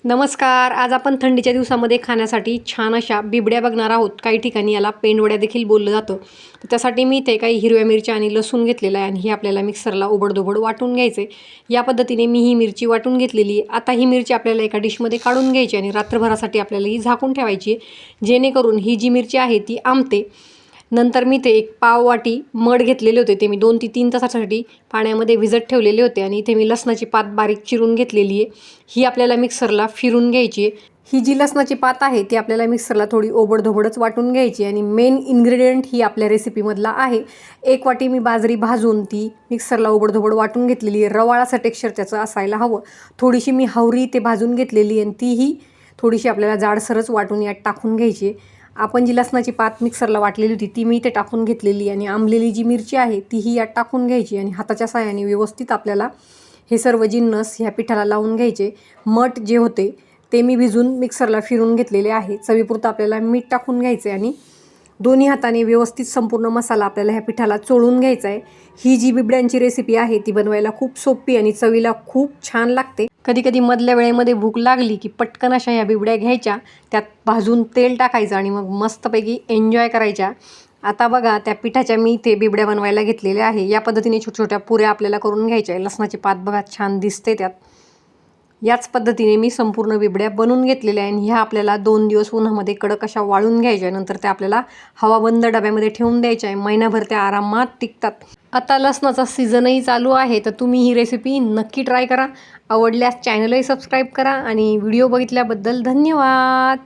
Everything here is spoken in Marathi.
नमस्कार. आज आपण थंडीच्या दिवसामध्ये खाण्यासाठी छान अशा बिबड्या बघणार आहोत. काही ठिकाणी याला पेंडवड्या देखील बोललं जातं. तर त्यासाठी मी इथे काही हिरव्या मिरच्या आणि लसूण घेतलेला आहे आणि हे आपल्याला मिक्सरला ओबडधोबड वाटून घ्यायचं आहे. या पद्धतीने मी ही मिरची वाटून घेतलेली आहे. आता ही मिरची आपल्याला एका डिशमध्ये काढून घ्यायची आणि रात्रभरासाठी आपल्याला ही झाकून ठेवायची आहे, जेणेकरून ही जी मिरची आहे ती आंबते. नंतर मी ते एक पाववाटी मध घेतलेले होते, ते मी 2 ते 3 तासासाठी पाण्यामध्ये भिजत ठेवलेले होते. आणि इथे मी लसणाची पात बारीक चिरून घेतलेली आहे. ही आपल्याला मिक्सरला फिरून घ्यायची आहे. ही जी लसणाची पात आहे ती आपल्याला मिक्सरला थोडी ओबडधोबडच वाटून घ्यायची आणि मेन इन्ग्रेडियंट ही आपल्या रेसिपीमधला आहे. 1 वाटी मी बाजरी भाजून ती मिक्सरला ओबडधोबड वाटून घेतलेली आहे. रवाळाचं टेक्स्चर त्याचं असायला हवं. थोडीशी मी हावरी ते भाजून घेतलेली आणि तीही थोडीशी आपल्याला जाडसरच वाटून यात टाकून घ्यायची. आपण जी लसणाची पात मिक्सरला वाटलेली होती ती मी इथे टाकून घेतलेली आणि आंबलेली जी मिरची आहे तीही यात टाकून घ्यायची आणि हाताच्या साहाय्याने व्यवस्थित आपल्याला हे सर्व जिन्नस ह्या पिठाला लावून घ्यायचे. मठ जे होते ते मी भिजून मिक्सरला फिरून घेतलेले आहे. चवीपुरतं आपल्याला मीठ टाकून घ्यायचं आहे आणि दोन्ही हाताने व्यवस्थित संपूर्ण मसाला आपल्याला ह्या पिठाला चोळून घ्यायचा आहे. ही जी बिबड्यांची रेसिपी आहे ती बनवायला खूप सोपी आणि चवीला खूप छान लागते. कधी कधी मधल्या वेळेमध्ये भूक लागली की पटकन अशा ह्या बिबड्या घ्यायच्या, त्यात भाजून तेल टाकायचं आणि मग मस्तपैकी एन्जॉय करायच्या. आता बघा त्या पिठाच्या मी इथे बिबड्या बनवायला घेतलेल्या आहे. या पद्धतीने छोट्या छोट्या पुऱ्या आपल्याला करून घ्यायच्या आहे. लसणाची पात बघा छान दिसते त्यात. याच पद्धतीने मी संपूर्ण बिबड्या बनवून घेतलेल्या आहे आणि ह्या आपल्याला 2 दिवस उन्हामध्ये कडक अशा वाळून घ्यायच्या. नंतर त्या आपल्याला हवाबंद डब्यामध्ये ठेवून द्यायच्या आहे. महिनाभर त्या आरामात टिकतात. आता लसणाचा सीझनही चालू आहे, तर तुम्ही ही रेसिपी नक्की ट्राय करा. आवडल्यास चॅनलही सबस्क्राईब करा आणि व्हिडिओ बघितल्याबद्दल धन्यवाद.